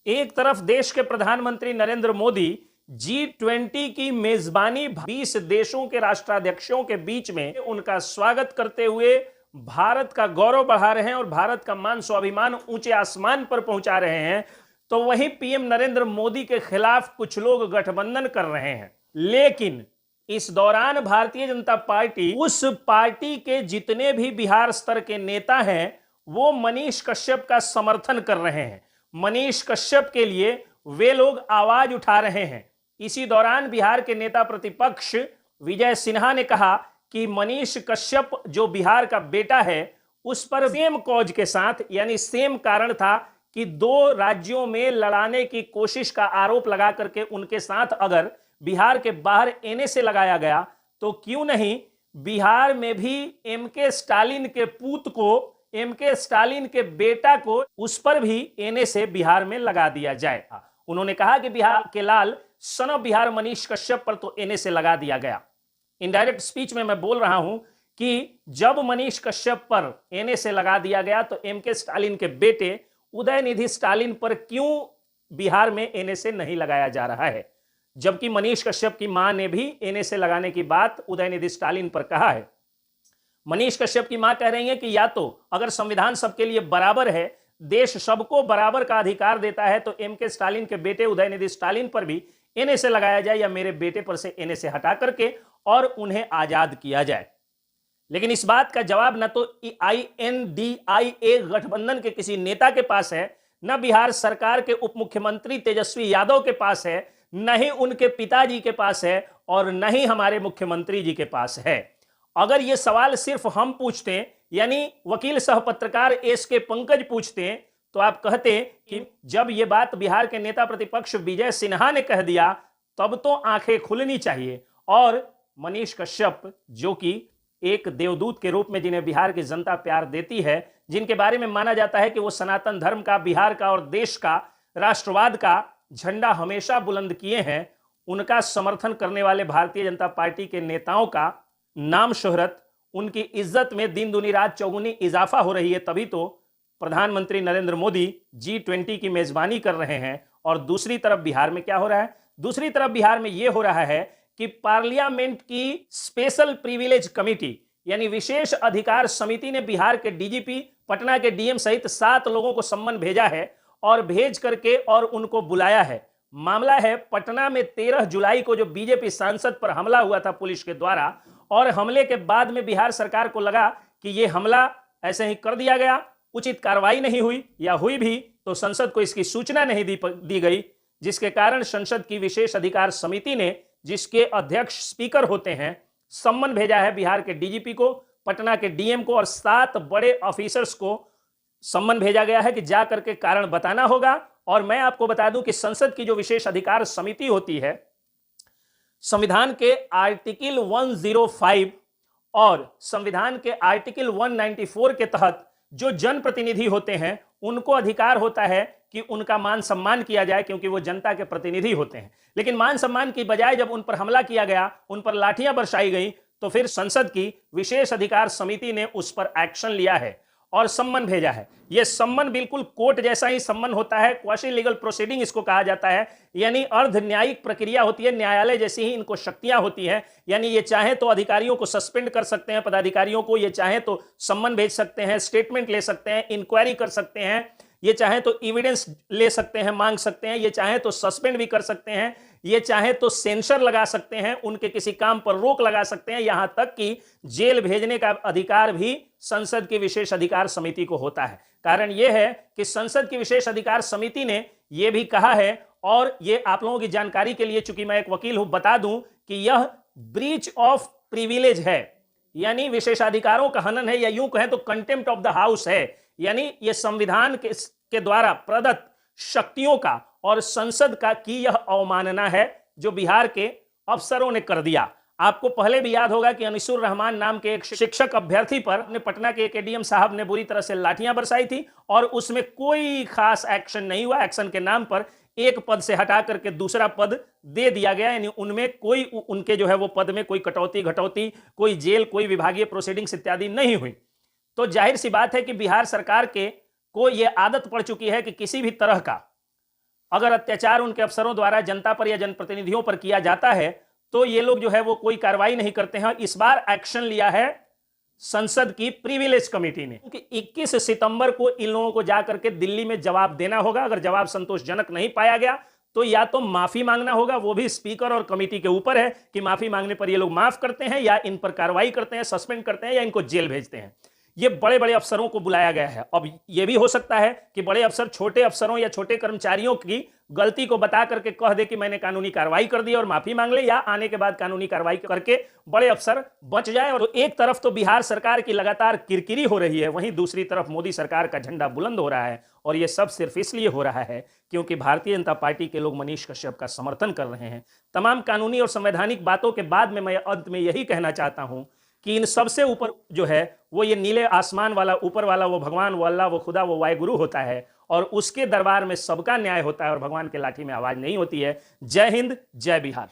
एक तरफ देश के प्रधानमंत्री नरेंद्र मोदी G20 की मेजबानी 20 देशों के राष्ट्राध्यक्षों के बीच में उनका स्वागत करते हुए भारत का गौरव बढ़ा रहे हैं और भारत का मान स्वाभिमान ऊंचे आसमान पर पहुंचा रहे हैं, तो वहीं पीएम नरेंद्र मोदी के खिलाफ कुछ लोग गठबंधन कर रहे हैं। लेकिन इस दौरान भारतीय जनता पार्टी, उस पार्टी के जितने भी बिहार स्तर के नेता हैं, वो मनीष कश्यप का समर्थन कर रहे हैं। मनीष कश्यप के लिए वे लोग आवाज उठा रहे हैं। इसी दौरान बिहार के नेता प्रतिपक्ष विजय सिन्हा ने कहा कि मनीष कश्यप जो बिहार का बेटा है, उस पर सेम कॉज के साथ, यानी सेम कारण था कि दो राज्यों में लड़ाने की कोशिश का आरोप लगा करके उनके साथ अगर बिहार के बाहर एनएसए लगाया गया, तो क्यों नहीं बिहार में भी एमके स्टालिन के पूत को, एमके स्टालिन के बेटा को, उस पर भी एनएसए बिहार में लगा दिया जाए। उन्होंने कहा कि बिहार के लाल सन ऑफ बिहार मनीष कश्यप पर तो एनएसए लगा दिया गया। इनडायरेक्ट स्पीच में मैं बोल रहा हूं कि जब मनीष कश्यप पर एनएसए लगा दिया गया, तो एमके स्टालिन के बेटे उदयनिधि स्टालिन पर क्यों बिहार में एनएसए नहीं लगाया जा रहा है, जबकि मनीष कश्यप की मां ने भी एनएसए लगाने की बात उदयनिधि स्टालिन पर कहा है। मनीष कश्यप की मां कह रही है कि या तो अगर संविधान सबके लिए बराबर है, देश सबको बराबर का अधिकार देता है, तो एमके स्टालिन के बेटे उदयनिधि स्टालिन पर भी एनएसए लगाया जाए या मेरे बेटे पर से एनएसए हटा करके और उन्हें आजाद किया जाए। लेकिन इस बात का जवाब न तो INDIA गठबंधन के किसी नेता के पास है, न बिहार सरकार के उप मुख्यमंत्री तेजस्वी यादव के पास है, न ही उनके पिताजी के पास है और न ही हमारे मुख्यमंत्री जी के पास है। अगर यह सवाल सिर्फ हम पूछते, यानी वकील सह पत्रकार SK पंकज पूछते, तो आप कहते कि जब यह बात बिहार के नेता प्रतिपक्ष विजय सिन्हा ने कह दिया, तब तो आंखें खुलनी चाहिए। और मनीष कश्यप, जो कि एक देवदूत के रूप में जिन्हें बिहार की जनता प्यार देती है, जिनके बारे में माना जाता है कि वो सनातन धर्म का, बिहार का और देश का, राष्ट्रवाद का झंडा हमेशा बुलंद किए हैं, उनका समर्थन करने वाले भारतीय जनता पार्टी के नेताओं का नाम शोहरत, उनकी इज्जत में दिन दुनी रात चौगुनी इजाफा हो रही है। तभी तो प्रधानमंत्री नरेंद्र मोदी G20 की मेजबानी कर रहे हैं। और दूसरी तरफ बिहार में क्या हो रहा है? दूसरी तरफ बिहार में यह हो रहा है कि पार्लियामेंट की स्पेशल प्रिविलेज कमेटी, यानी विशेष अधिकार समिति ने बिहार के DGP, पटना के DM सहित 7 लोगों को सम्मन भेजा है और भेज करके और उनको बुलाया है। मामला है पटना में 13 जुलाई को जो बीजेपी सांसद पर हमला हुआ था पुलिस के द्वारा, और हमले के बाद में बिहार सरकार को लगा कि यह हमला ऐसे ही कर दिया गया, उचित कार्रवाई नहीं हुई, या हुई भी तो संसद को इसकी सूचना नहीं दी गई, जिसके कारण संसद की विशेष अधिकार समिति ने, जिसके अध्यक्ष स्पीकर होते हैं, सम्मन भेजा है बिहार के DGP को, पटना के DM को और 7 बड़े ऑफिसर्स को सम्मन भेजा गया है कि जा करके कारण बताना होगा। और मैं आपको बता दूं कि संसद की जो विशेष अधिकार समिति होती है, संविधान के आर्टिकल 105 और संविधान के आर्टिकल 194 के तहत जो जनप्रतिनिधि होते हैं, उनको अधिकार होता है कि उनका मान सम्मान किया जाए, क्योंकि वो जनता के प्रतिनिधि होते हैं। लेकिन मान सम्मान की बजाय जब उन पर हमला किया गया, उन पर लाठियां बरसाई गई, तो फिर संसद की विशेष अधिकार समिति ने उस पर एक्शन लिया है और सम्मन भेजा है। यह सम्मन बिल्कुल कोर्ट जैसा ही सम्मन होता है, क्वासी लीगल प्रोसीडिंग इसको कहा जाता है, यानी अर्ध न्यायिक प्रक्रिया होती है, न्यायालय जैसी ही इनको शक्तियां होती हैं। यानी ये चाहे तो अधिकारियों को सस्पेंड कर सकते हैं, पदाधिकारियों को, ये चाहे तो सम्मन भेज सकते हैं, स्टेटमेंट ले सकते हैं, इंक्वायरी कर सकते हैं, ये चाहे तो एविडेंस ले सकते हैं, मांग सकते हैं, ये चाहे तो सस्पेंड भी कर सकते हैं, ये चाहे तो सेंसर लगा सकते हैं, उनके किसी काम पर रोक लगा सकते हैं, यहां तक कि जेल भेजने का अधिकार भी संसद की विशेष अधिकार समिति को होता है। कारण यह है कि संसद की विशेष अधिकार समिति ने यह भी कहा है, और यह आप लोगों की जानकारी के लिए, चूंकि मैं एक वकील हूं, बता दूं कि यह ब्रीच ऑफ प्रिविलेज है, यानी विशेषाधिकारों का हनन है, या यूं कहें तो कंटेम्प्ट ऑफ द हाउस है। यानी यह संविधान के द्वारा प्रदत्त शक्तियों का और संसद का की यह अवमानना है, जो बिहार के अफसरों ने कर दिया। आपको पहले भी याद होगा कि अनिसुर रहमान नाम के एक शिक्षक अभ्यर्थी पर अपने पटना के एक ADM साहब ने बुरी तरह से लाठियां बरसाई थी, और उसमें कोई खास एक्शन नहीं हुआ। एक्शन के नाम पर एक पद से हटा करके दूसरा पद दे दिया गया, यानी उनमें कोई, उनके जो है वो पद में कोई कटौती घटौती, कोई जेल, कोई विभागीय प्रोसीडिंग्स इत्यादि नहीं हुई। तो जाहिर सी बात है कि बिहार सरकार को यह आदत पड़ चुकी है कि किसी भी तरह का अगर अत्याचार उनके अफसरों द्वारा जनता पर या जनप्रतिनिधियों पर किया जाता है तो ये लोग जो है वो कोई कार्रवाई नहीं करते हैं। इस बार एक्शन लिया है संसद की प्रिविलेज कमेटी ने, क्योंकि 21 सितंबर को इन लोगों को जाकर के दिल्ली में जवाब देना होगा। अगर जवाब संतोषजनक नहीं पाया गया तो या तो माफी मांगना होगा, वो भी स्पीकर और कमेटी के ऊपर है कि माफी मांगने पर ये लोग माफ करते हैं या इन पर कार्रवाई करते हैं, सस्पेंड करते हैं या इनको जेल भेजते हैं। ये बड़े बड़े अफसरों को बुलाया गया है। अब ये भी हो सकता है कि बड़े अफसर छोटे अफसरों या छोटे कर्मचारियों की गलती को बता करके कह दे कि मैंने कानूनी कार्रवाई कर दी और माफी मांग ले, या आने के बाद कानूनी कार्रवाई करके बड़े अफसर बच जाए। और एक तरफ तो बिहार सरकार की लगातार किरकिरी हो रही है, वहीं दूसरी तरफ मोदी सरकार का झंडा बुलंद हो रहा है। और यह सब सिर्फ इसलिए हो रहा है क्योंकि भारतीय जनता पार्टी के लोग मनीष कश्यप का समर्थन कर रहे हैं। तमाम कानूनी और संवैधानिक बातों के बाद में मैं अंत में यही कहना चाहता हूं कि इन सबसे ऊपर जो है वो ये नीले आसमान वाला ऊपर वाला वो भगवान, वो अल्लाह, वो खुदा, वो वाहिगुरु होता है और उसके दरबार में सबका न्याय होता है और भगवान के लाठी में आवाज नहीं होती है। जय हिंद, जय बिहार।